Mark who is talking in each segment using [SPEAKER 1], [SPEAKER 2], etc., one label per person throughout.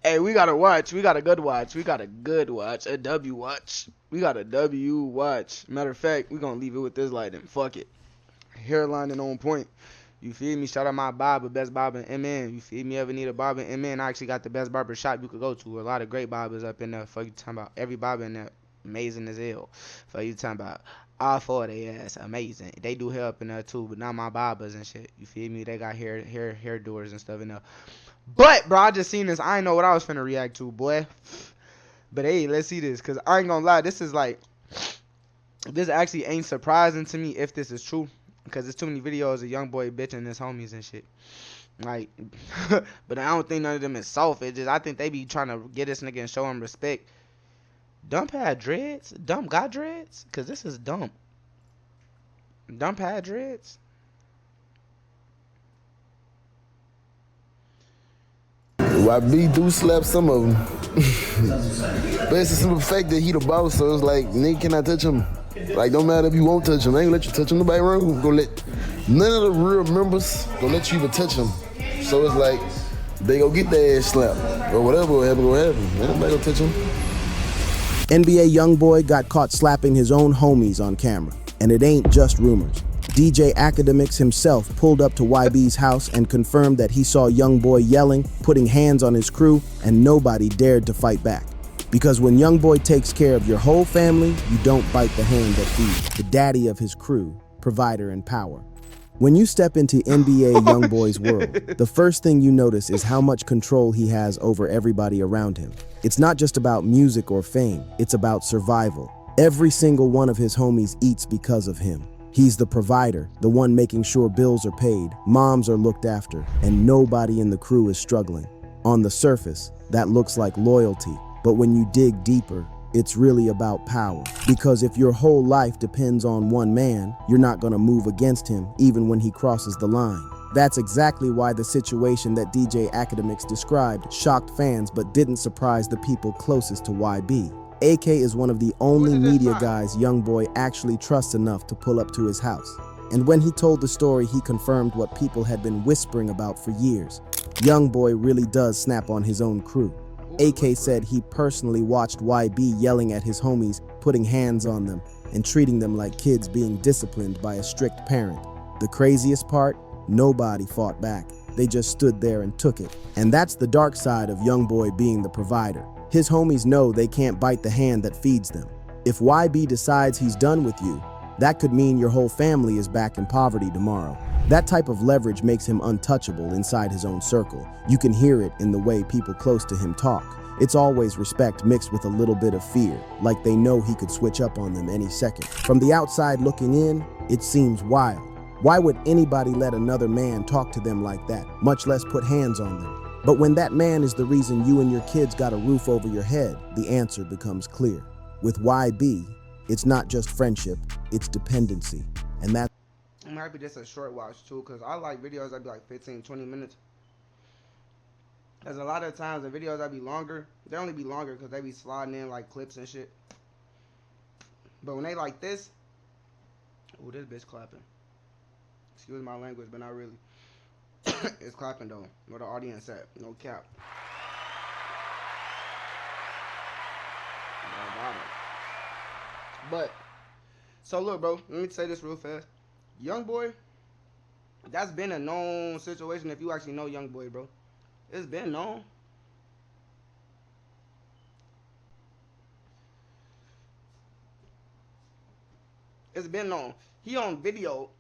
[SPEAKER 1] Hey, we got a watch. We got a good watch. We got a good watch. A W watch. We got a W watch. Matter of fact, we gonna leave it with this lighting. Fuck it. Hairline and on point. You feel me? Shout out my barber, best barber in MN. You feel me? Ever need a barber in MN? I actually got the best barber shop you could go to. A lot of great barbers up in there. Fuck you talking about. Every barber in there amazing as hell. Fuck you talking about. All four of they ass amazing. They do hair up in there too, but not my barbers and shit. You feel me? They got hair doers and stuff in there. But bro, I just seen this. I ain't know what I was finna react to, boy. But hey, let's see this, cause I ain't gonna lie. This is like, this actually ain't surprising to me if this is true. Because there's too many videos of Youngboy bitching his homies and shit. Like, but I don't think none of them is soft. It just, I think they be trying to get this nigga and show him respect. Dump had dreads? Dump got dreads? Because this is dump. Dump had dreads?
[SPEAKER 2] YB do slap some of them. But it's a simple fact that he the boss, so it's like, nigga cannot touch him. Like, don't matter if you won't touch him. I ain't gonna let you touch him. Nobody around gonna let, none of the real members gonna let you even touch him. So it's like, they go get their ass slapped. Or whatever will happen, ain't nobody gonna touch him.
[SPEAKER 3] NBA Youngboy got caught slapping his own homies on camera. And it ain't just rumors. DJ Academics himself pulled up to YB's house and confirmed that he saw Youngboy yelling, putting hands on his crew, and nobody dared to fight back. Because when Youngboy takes care of your whole family, you don't bite the hand that feeds. The daddy of his crew, provider and power. When you step into NBA Youngboy's world, the first thing you notice is how much control he has over everybody around him. It's not just about music or fame, it's about survival. Every single one of his homies eats because of him. He's the provider, the one making sure bills are paid, moms are looked after, and nobody in the crew is struggling. On the surface, that looks like loyalty, but when you dig deeper, it's really about power. Because if your whole life depends on one man, you're not gonna move against him, even when he crosses the line. That's exactly why the situation that DJ Academics described shocked fans but didn't surprise the people closest to YB. AK is one of the only media guys Youngboy actually trusts enough to pull up to his house. And when he told the story, he confirmed what people had been whispering about for years. Youngboy really does snap on his own crew. AK said he personally watched YB yelling at his homies, putting hands on them, and treating them like kids being disciplined by a strict parent. The craziest part? Nobody fought back. They just stood there and took it. And that's the dark side of Youngboy being the provider. His homies know they can't bite the hand that feeds them. If YB decides he's done with you, that could mean your whole family is back in poverty tomorrow. That type of leverage makes him untouchable inside his own circle. You can hear it in the way people close to him talk. It's always respect mixed with a little bit of fear, like they know he could switch up on them any second. From the outside looking in, it seems wild. Why would anybody let another man talk to them like that, much less put hands on them? But when that man is the reason you and your kids got a roof over your head, the answer becomes clear. With YB, it's not just friendship, it's dependency. And that
[SPEAKER 1] I'm happy this is a short watch too, because I like videos that be like 15, 20 minutes. Because a lot of times the videos that be longer, they only be longer because they be sliding in like clips and shit. But when they like this, ooh, this bitch clapping. Excuse my language, but not really. It's clapping though. Where the audience at? No cap. But so look, bro. Let me say this real fast. Youngboy, that's been a known situation. If you actually know Youngboy, bro, it's been known. It's been known. He on video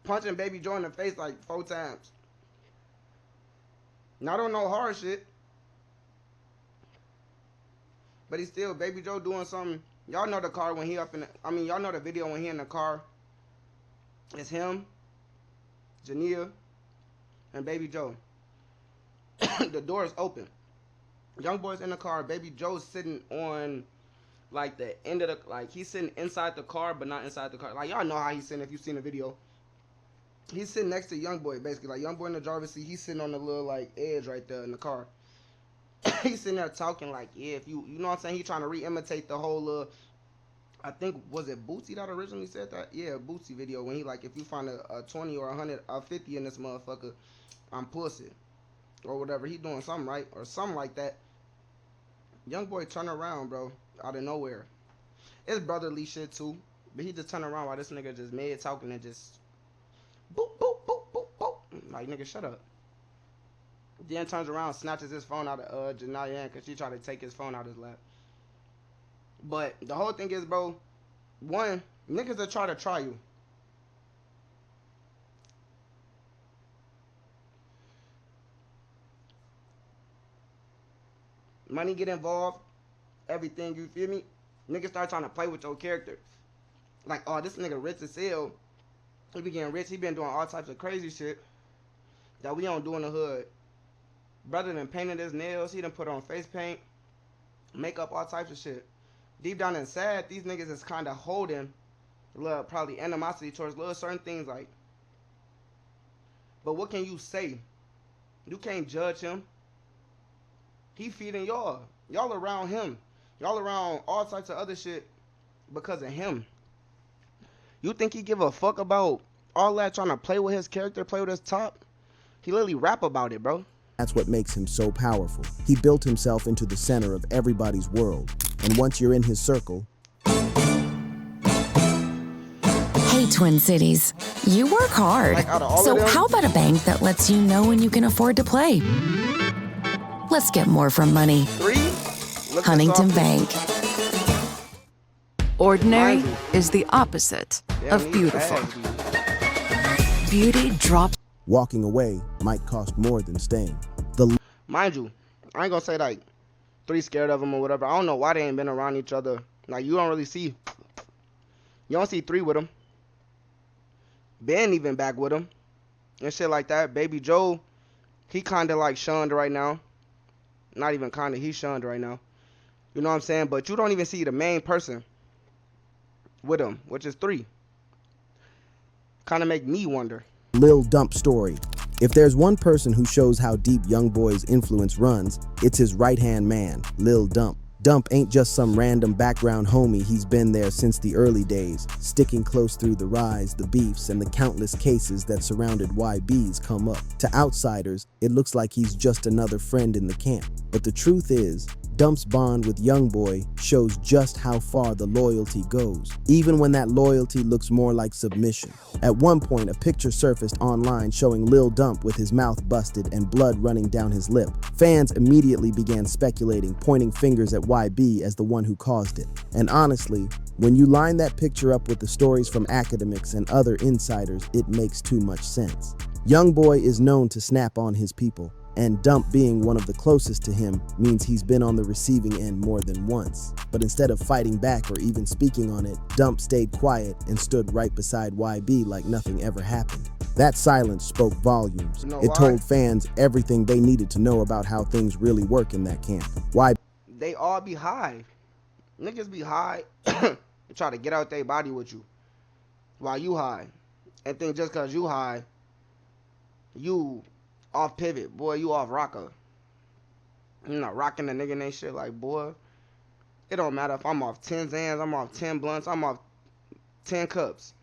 [SPEAKER 1] punching Baby Joe in the face like 4 times. Not on no hard shit. But he's still Baby Joe doing something. Y'all know the car when he up in the, y'all know the video when he in the car. It's him, Jania, and Baby Joe. The door is open. Youngboy's in the car. Baby Joe's sitting on like the end of the, like he's sitting inside the car but not inside the car. Like y'all know how he's sitting if you've seen the video. He's sitting next to Youngboy basically. Like Youngboy in the driver's seat, he's sitting on the little like edge right there in the car. He's sitting there talking like, yeah, if you know what I'm saying, he trying to re-imitate the whole I think, was it Bootsy that originally said that? Yeah, Bootsy video when he like, if you find a 20 or 100 or 50 in this motherfucker, I'm pussy. or whatever. He doing something right or something like that. Youngboy turn around, bro, out of nowhere. It's brotherly shit too, but he just turn around while this nigga just mid talking and just boop boop boop boop boop. Like, nigga, shut up. Then turns around, snatches his phone out of Janaya because she tried to take his phone out of his lap. But the whole thing is, bro, one, niggas that try to try you. Money get involved, everything, you feel me? Niggas start trying to play with your character. Like, oh, this nigga rich as hell. He be getting rich, he been doing all types of crazy shit that we don't do in the hood. Brother done painted his nails, he done put on face paint, makeup, all types of shit. Deep down inside, these niggas is kind of holding a little probably animosity towards little certain things, like. But what can you say? You can't judge him. He feeding y'all. Y'all around him. Y'all around all types of other shit because of him. You think he give a fuck about all that trying to play with his character, play with his top? He literally rap about it, bro.
[SPEAKER 3] That's what makes him so powerful. He built himself into the center of everybody's world. And once you're in his circle...
[SPEAKER 4] Hey, Twin Cities, you work hard.
[SPEAKER 1] Like,
[SPEAKER 4] so how about a bank that lets you know when you can afford to play? Let's get more from money. Huntington Bank.
[SPEAKER 5] Ordinary is the opposite of beautiful. Beauty drops.
[SPEAKER 3] Walking away might cost more than staying.
[SPEAKER 1] Mind you, I ain't gonna say like 3 scared of him or whatever. I don't know why they ain't been around each other. Like, you don't really see. You don't see 3 with him. Ben even back with him. And shit like that. Baby Joe, he kinda like shunned right now. Not even kinda, he's shunned right now. You know what I'm saying? But you don't even see the main person with him, which is 3. Kinda make me wonder.
[SPEAKER 3] Lil Dump story. If there's one person who shows how deep Youngboy's influence runs, it's his right-hand man, Lil Dump. Dump ain't just some random background homie, he's been there since the early days, sticking close through the rise, the beefs, and the countless cases that surrounded YB's come up. To outsiders, it looks like he's just another friend in the camp. But the truth is, Dump's bond with Youngboy shows just how far the loyalty goes, even when that loyalty looks more like submission. At one point, a picture surfaced online showing Lil Dump with his mouth busted and blood running down his lip. Fans immediately began speculating, pointing fingers at YB as the one who caused it. And honestly, when you line that picture up with the stories from academics and other insiders, it makes too much sense. Youngboy is known to snap on his people, and Dump being one of the closest to him means he's been on the receiving end more than once. But instead of fighting back or even speaking on it, Dump stayed quiet and stood right beside YB like nothing ever happened. That silence spoke volumes.
[SPEAKER 1] You know
[SPEAKER 3] it
[SPEAKER 1] why?
[SPEAKER 3] told fans everything they needed to know about how things really work in that camp. Why?
[SPEAKER 1] They all be high. Niggas be high and try to get out their body with you while you high. And think just cause you high, you off pivot, boy, you off rocker. You not rocking the nigga and they shit, like, boy, it don't matter if I'm off 10 Zans, I'm off 10 blunts, I'm off 10 cups.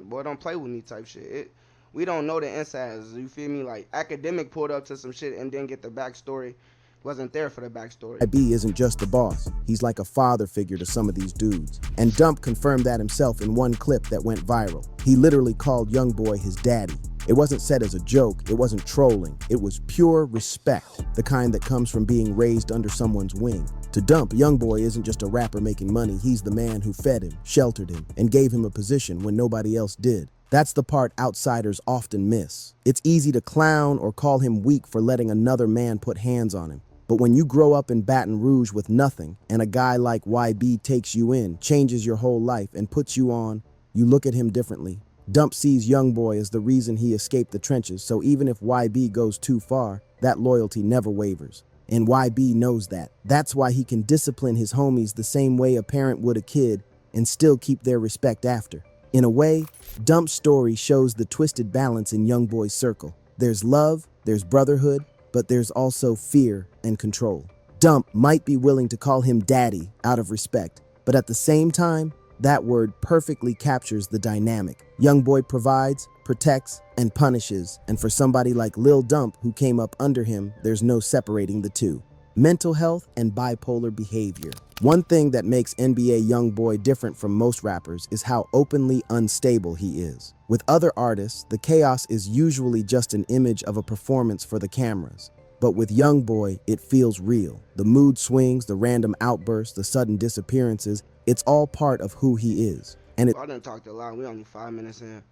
[SPEAKER 1] Boy, don't play with me type shit. We don't know the insides, you feel me? Like, academic pulled up to some shit and didn't get the backstory. Wasn't there for the backstory.
[SPEAKER 3] YB isn't just the boss, he's like a father figure to some of these dudes. And Dump confirmed that himself in one clip that went viral. He literally called Youngboy his daddy. It wasn't said as a joke, it wasn't trolling, it was pure respect, the kind that comes from being raised under someone's wing. To Dump, Youngboy isn't just a rapper making money, he's the man who fed him, sheltered him, and gave him a position when nobody else did. That's the part outsiders often miss. It's easy to clown or call him weak for letting another man put hands on him. But when you grow up in Baton Rouge with nothing, and a guy like YB takes you in, changes your whole life, and puts you on, you look at him differently. Dump sees Youngboy as the reason he escaped the trenches, so even if YB goes too far, that loyalty never wavers. And YB knows that. That's why he can discipline his homies the same way a parent would a kid and still keep their respect after. In a way, Dump's story shows the twisted balance in Youngboy's circle. There's love, there's brotherhood, but there's also fear and control. Dump might be willing to call him daddy out of respect, but at the same time, that word perfectly captures the dynamic. Youngboy provides, protects, and punishes, and for somebody like Lil Dump who came up under him, there's no separating the two. Mental health and bipolar behavior. One thing that makes NBA Youngboy different from most rappers is how openly unstable he is. With other artists, the chaos is usually just an image of a performance for the cameras. But with Youngboy, it feels real. The mood swings, the random outbursts, the sudden disappearances, it's all part of who he is. And
[SPEAKER 1] I done talked a lot. We only 5 minutes in.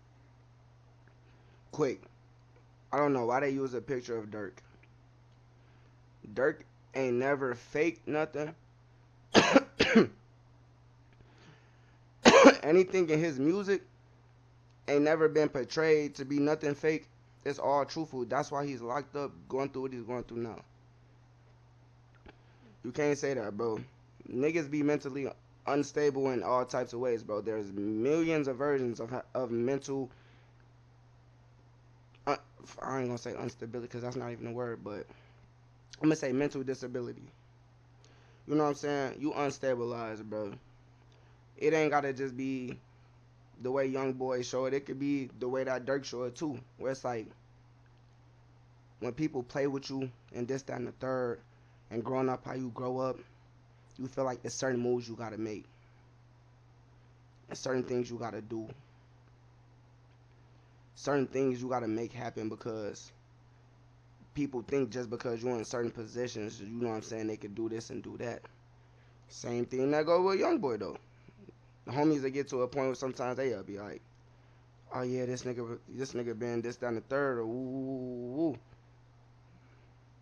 [SPEAKER 1] Quick. I don't know why they use a picture of Dirk. Dirk ain't never faked nothing. Anything in his music ain't never been portrayed to be nothing fake. It's all truthful. That's why he's locked up, going through what he's going through now. You can't say that, bro. Niggas be mentally unstable in all types of ways, bro. There's millions of versions of mental. I ain't gonna say instability because that's not even a word, but I'm gonna say mental disability. You know what I'm saying? You unstabilized, bro. It ain't gotta just be the way Youngboy show it. It could be the way that Dirk show it too. Where it's like, when people play with you and this, that, and the third, and growing up how you grow up, you feel like there's certain moves you gotta make. And certain things you gotta do. Certain things you gotta make happen because people think just because you're in certain positions, you know what I'm saying, they could do this and do that. Same thing that go with Youngboy though. The homies that get to a point where sometimes they'll be like, oh yeah, this nigga been this, that, and the third, or ooh.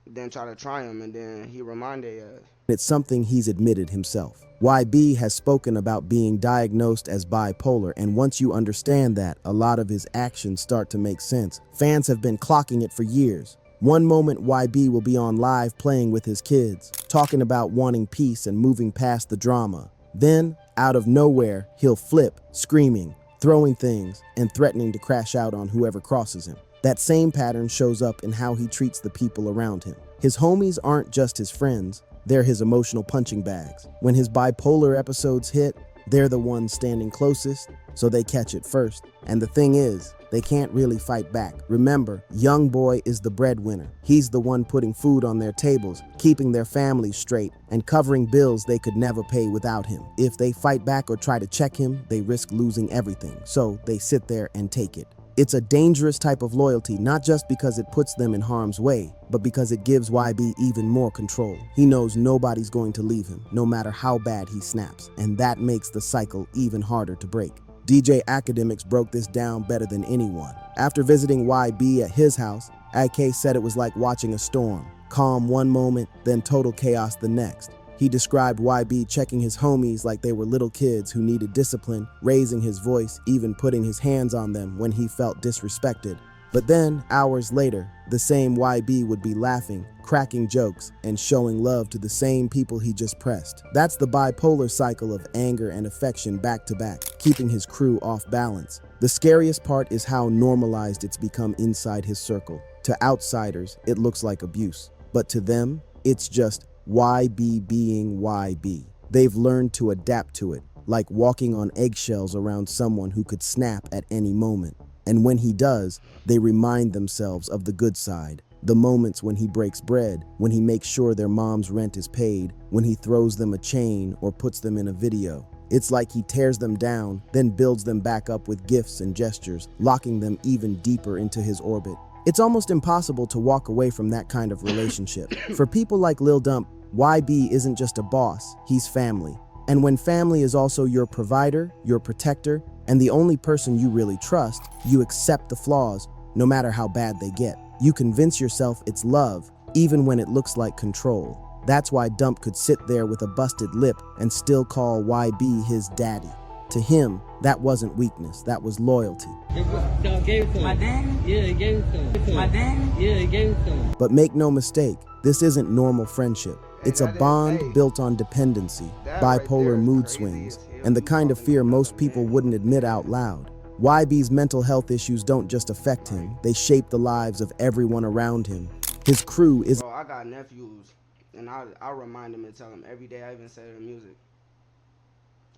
[SPEAKER 1] Then try to try him, and then he reminded us.
[SPEAKER 3] it's something he's admitted himself. YB has spoken about being diagnosed as bipolar, and once you understand that, a lot of his actions start to make sense. Fans have been clocking it for years. One moment YB will be on live playing with his kids, talking about wanting peace and moving past the drama. Then, out of nowhere, he'll flip, screaming, throwing things, and threatening to crash out on whoever crosses him. That same pattern shows up in how he treats the people around him. His homies aren't just his friends, they're his emotional punching bags. When his bipolar episodes hit, they're the ones standing closest, so they catch it first. And the thing is, they can't really fight back. Remember, Youngboy is the breadwinner. He's the one putting food on their tables, keeping their families straight, and covering bills they could never pay without him. If they fight back or try to check him, they risk losing everything, so they sit there and take it. It's a dangerous type of loyalty, not just because it puts them in harm's way, but because it gives YB even more control. He knows nobody's going to leave him, no matter how bad he snaps, and that makes the cycle even harder to break. DJ Academics broke this down better than anyone. After visiting YB at his house, AK said it was like watching a storm. Calm one moment, then total chaos the next. He described YB checking his homies like they were little kids who needed discipline, raising his voice, even putting his hands on them when he felt disrespected. But then, hours later, the same YB would be laughing, cracking jokes, and showing love to the same people he just pressed. That's the bipolar cycle of anger and affection back to back, keeping his crew off balance. The scariest part is how normalized it's become inside his circle. To outsiders, it looks like abuse. But to them, it's just YB being YB. They've learned to adapt to it, like walking on eggshells around someone who could snap at any moment. And when he does, they remind themselves of the good side. The moments when he breaks bread, when he makes sure their mom's rent is paid, when he throws them a chain or puts them in a video. It's like he tears them down, then builds them back up with gifts and gestures, locking them even deeper into his orbit. It's almost impossible to walk away from that kind of relationship. For people like Lil Dump, YB isn't just a boss, he's family. And when family is also your provider, your protector, and the only person you really trust, you accept the flaws, no matter how bad they get. You convince yourself it's love, even when it looks like control. That's why Dump could sit there with a busted lip and still call YB his daddy. To him, that wasn't weakness, that was loyalty.
[SPEAKER 6] My daddy? Yeah, he gave it to him. My daddy? Yeah, he gave it to him.
[SPEAKER 3] But make no mistake, this isn't normal friendship. It's a bond built on dependency, bipolar mood swings, and the kind of fear most people wouldn't admit out loud. YB's mental health issues don't just affect him, they shape the lives of everyone around him. His crew is—
[SPEAKER 1] Bro, I got nephews, and I remind them and tell them every day. I even say their music.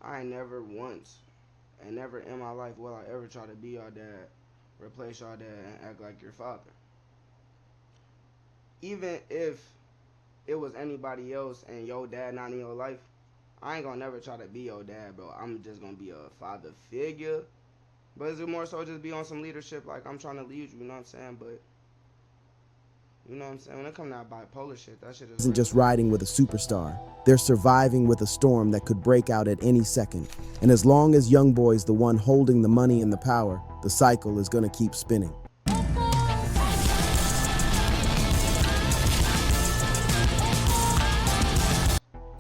[SPEAKER 1] I ain't never once, and never in my life will I ever try to be your dad. replace your dad and act like your father. Even if it was anybody else and your dad not in your life, I ain't gonna never try to be your dad, bro. I'm just gonna be a father figure. But is it more so just be on some leadership, like I'm trying to lead you know what I'm saying? But you know what I'm saying? When it comes to that bipolar shit, that shit
[SPEAKER 3] Isn't just riding with a superstar. They're surviving with a storm that could break out at any second. And as long as Youngboy's the one holding the money and the power, the cycle is gonna keep spinning.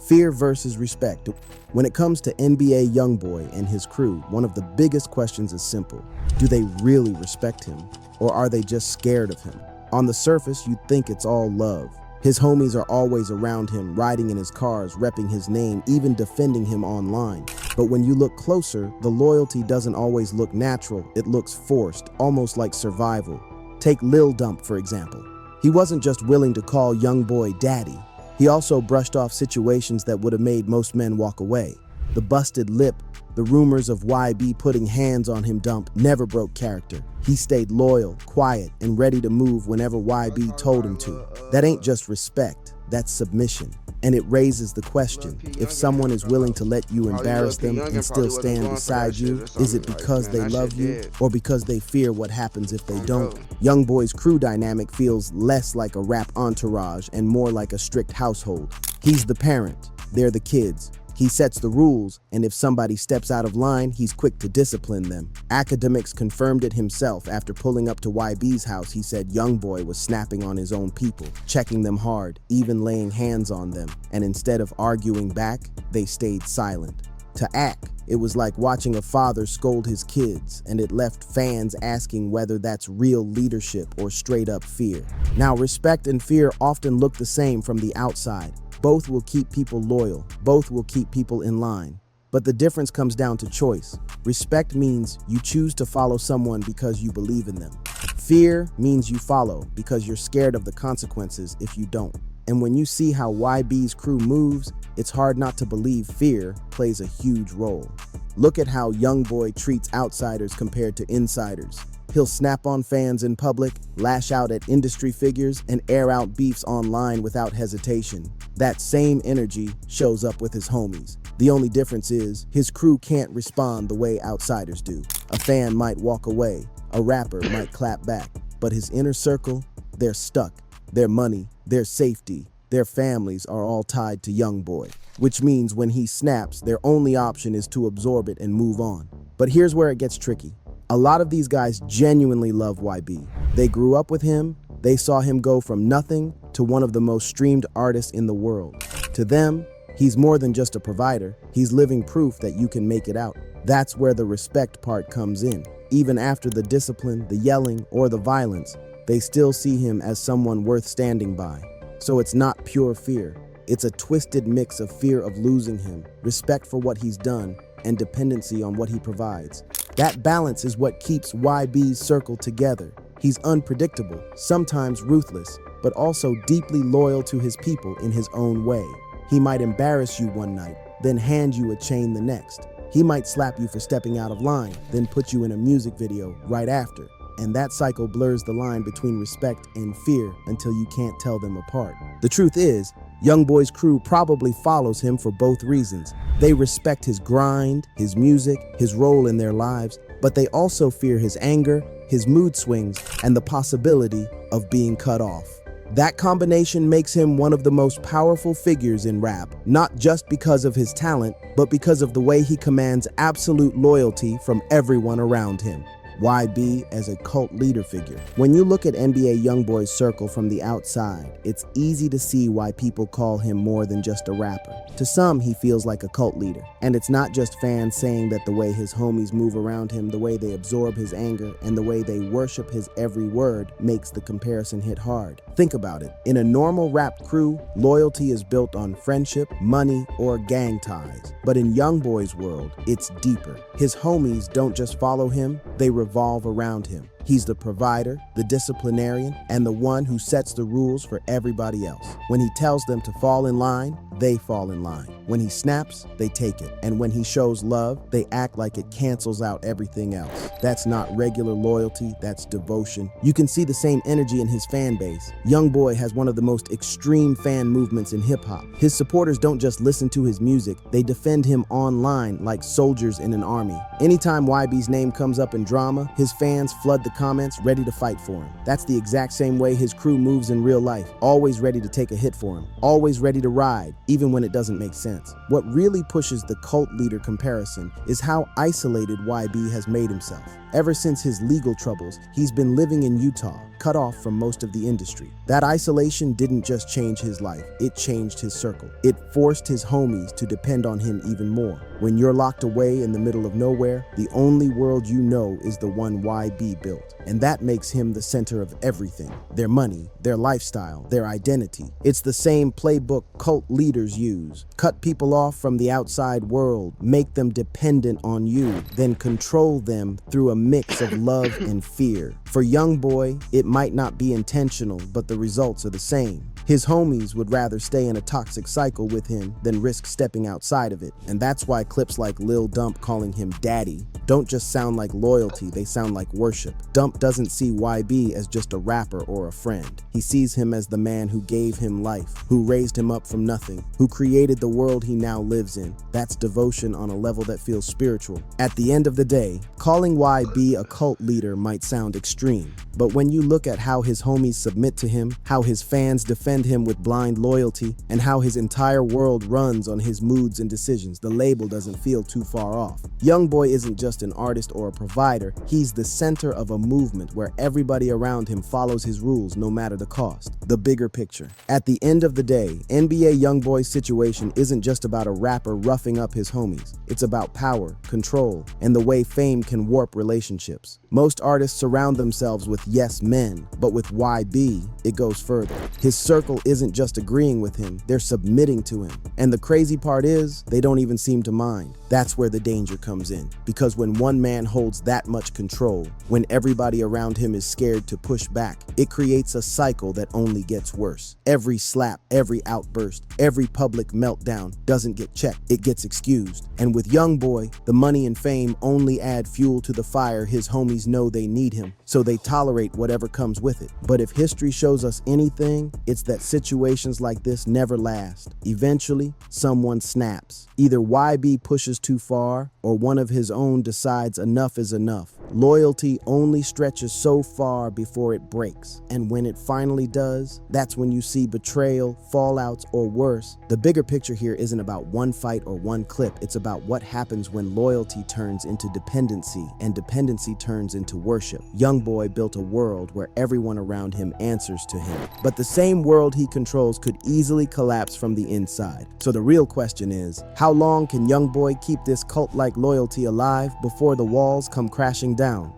[SPEAKER 3] Fear versus respect. When it comes to NBA Youngboy and his crew, one of the biggest questions is simple. Do they really respect him? Or are they just scared of him? On the surface, you'd think it's all love. His homies are always around him, riding in his cars, repping his name, even defending him online. But when you look closer, the loyalty doesn't always look natural. It looks forced, almost like survival. Take Lil Dump, for example. He wasn't just willing to call Youngboy daddy. He also brushed off situations that would have made most men walk away. The busted lip, the rumors of YB putting hands on him Dump never broke character. He stayed loyal, quiet, and ready to move whenever YB told him to. That ain't just respect, that's submission. And it raises the question, if someone is willing to let you embarrass them and still stand beside you, is it because they love you or because they fear what happens if they don't? Youngboy's crew dynamic feels less like a rap entourage and more like a strict household. He's the parent, they're the kids. He sets the rules, and if somebody steps out of line, he's quick to discipline them. Academics confirmed it himself after pulling up to YB's house. He said Youngboy was snapping on his own people, checking them hard, even laying hands on them. And instead of arguing back, they stayed silent. To Ack, it was like watching a father scold his kids, and it left fans asking whether that's real leadership or straight up fear. Now, respect and fear often look the same from the outside. Both will keep people loyal. Both will keep people in line. But the difference comes down to choice. Respect means you choose to follow someone because you believe in them. Fear means you follow because you're scared of the consequences if you don't. And when you see how YB's crew moves, it's hard not to believe fear plays a huge role. Look at how Youngboy treats outsiders compared to insiders. He'll snap on fans in public, lash out at industry figures, and air out beefs online without hesitation. That same energy shows up with his homies. The only difference is, his crew can't respond the way outsiders do. A fan might walk away, a rapper might clap back, but his inner circle, they're stuck. Their money, their safety, their families are all tied to Youngboy, which means when he snaps, their only option is to absorb it and move on. But here's where it gets tricky. A lot of these guys genuinely love YB. They grew up with him, they saw him go from nothing to one of the most streamed artists in the world. To them, he's more than just a provider, he's living proof that you can make it out. That's where the respect part comes in. Even after the discipline, the yelling, or the violence, they still see him as someone worth standing by. So it's not pure fear. It's a twisted mix of fear of losing him, respect for what he's done, and dependency on what he provides. That balance is what keeps YB's circle together. He's unpredictable, sometimes ruthless, but also deeply loyal to his people in his own way. He might embarrass you one night, then hand you a chain the next. He might slap you for stepping out of line, then put you in a music video right after. And that cycle blurs the line between respect and fear until you can't tell them apart. The truth is, Youngboy's crew probably follows him for both reasons. They respect his grind, his music, his role in their lives, but they also fear his anger, his mood swings, and the possibility of being cut off. That combination makes him one of the most powerful figures in rap, not just because of his talent, but because of the way he commands absolute loyalty from everyone around him. YB as a cult leader figure. When you look at NBA Youngboy's circle from the outside, it's easy to see why people call him more than just a rapper. To some, he feels like a cult leader. And it's not just fans saying that the way his homies move around him, the way they absorb his anger, and the way they worship his every word makes the comparison hit hard. Think about it. In a normal rap crew, loyalty is built on friendship, money, or gang ties. But in Youngboy's world, it's deeper. His homies don't just follow him, they revolve around him. He's the provider, the disciplinarian, and the one who sets the rules for everybody else. When he tells them to fall in line, they fall in line. When he snaps, they take it. And when he shows love, they act like it cancels out everything else. That's not regular loyalty, that's devotion. You can see the same energy in his fan base. Youngboy has one of the most extreme fan movements in hip-hop. His supporters don't just listen to his music, they defend him online like soldiers in an army. Anytime YB's name comes up in drama, his fans flood the comments ready to fight for him. That's the exact same way his crew moves in real life, always ready to take a hit for him, always ready to ride, even when it doesn't make sense. What really pushes the cult leader comparison is how isolated YB has made himself. Ever since his legal troubles, he's been living in Utah, cut off from most of the industry. That isolation didn't just change his life, it changed his circle. It forced his homies to depend on him even more. When you're locked away in the middle of nowhere, the only world you know is the one YB built. And that makes him the center of everything. Their money, their lifestyle, their identity. It's the same playbook cult leaders use. Cut people off from the outside world, make them dependent on you, then control them through a mix of love and fear. For Youngboy, it might not be intentional, but the results are the same. His homies would rather stay in a toxic cycle with him than risk stepping outside of it. And that's why clips like Lil Dump calling him daddy don't just sound like loyalty, they sound like worship. Dump doesn't see YB as just a rapper or a friend. He sees him as the man who gave him life, who raised him up from nothing, who created the world he now lives in. That's devotion on a level that feels spiritual. At the end of the day, calling YB a cult leader might sound extreme, but when you look at how his homies submit to him, how his fans defend him with blind loyalty, and how his entire world runs on his moods and decisions, the label doesn't feel too far off. Youngboy isn't just an artist or a provider, he's the center of a movement where everybody around him follows his rules no matter the cost. The bigger picture. At the end of the day, NBA Youngboy's situation isn't just about a rapper roughing up his homies. It's about power, control, and the way fame can warp relationships. Most artists surround themselves with yes men, but with YB, it goes further. His circle isn't just agreeing with him, they're submitting to him. And the crazy part is, they don't even seem to mind. That's where the danger comes in. Because when one man holds that much control, when everybody around him is scared to push back, it creates a cycle that only gets worse. Every slap, every outburst, every public meltdown doesn't get checked, it gets excused. And with Youngboy, the money and fame only add fuel to the fire his homies know they need him, so they tolerate whatever comes with it. But if history shows us anything, it's that situations like this never last. Eventually, someone snaps. Either YB pushes too far, or one of his own decides enough is enough. Loyalty only stretches so far before it breaks. And when it finally does, that's when you see betrayal, fallouts, or worse. The bigger picture here isn't about one fight or one clip. It's about what happens when loyalty turns into dependency, and dependency turns into worship. Youngboy built a world where everyone around him answers to him. But the same world he controls could easily collapse from the inside. So the real question is, how long can Youngboy keep this cult-like loyalty alive before the walls come crashing down?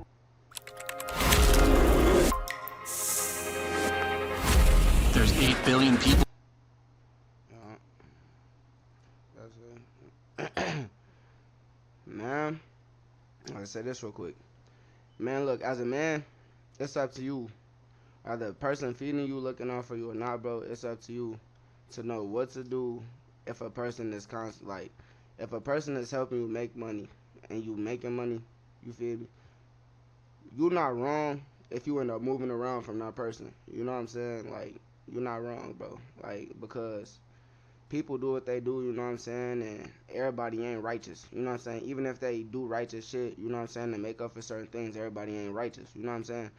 [SPEAKER 7] There's 8 billion people.
[SPEAKER 1] That's it. Man, I'm gonna say this real quick. Man, look, as a man, it's up to you. Either the person feeding you looking out for you or not, bro, it's up to you to know what to do if a person is if a person is helping you make money and you making money, you feel me? You're not wrong if you end up moving around from that person. You know what I'm saying? Like, you're not wrong, bro. Like, because people do what they do, you know what I'm saying? And everybody ain't righteous, you know what I'm saying? Even if they do righteous shit, you know what I'm saying, to make up for certain things, everybody ain't righteous, you know what I'm saying?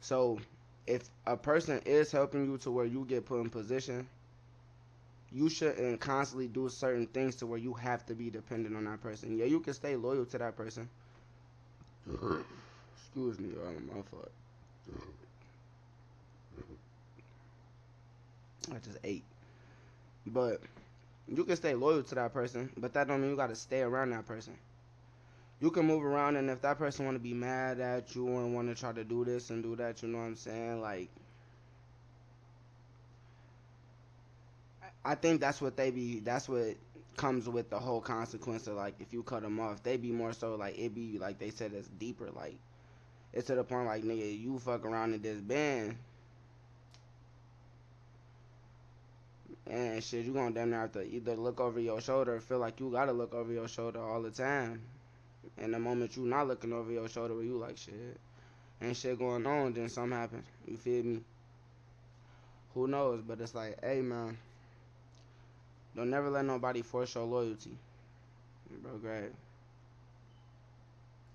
[SPEAKER 1] So, if a person is helping you to where you get put in position, you shouldn't constantly do certain things to where you have to be dependent on that person. Yeah, you can stay loyal to that person. Excuse me, my fault. I just ate. But you can stay loyal to that person, but that don't mean you gotta stay around that person. You can move around, and if that person want to be mad at you and want to try to do this and do that, you know what I'm saying? Like, I think that's what comes with the whole consequence of, like, if you cut them off, they be more so, like, it be, like they said, it's deeper, like, it's to the point, like, nigga, you fuck around in this band, And shit, you gonna damn near have to either look over your shoulder or feel like you gotta look over your shoulder all the time. And the moment you not looking over your shoulder, where you like, shit, ain't shit going on, then something happen. You feel me? Who knows? But it's like, hey, man, don't never let nobody force your loyalty. Bro, great.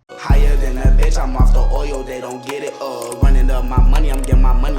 [SPEAKER 8] Higher than a bitch, I'm off the oil, they don't get it. Running up my money, I'm getting my money.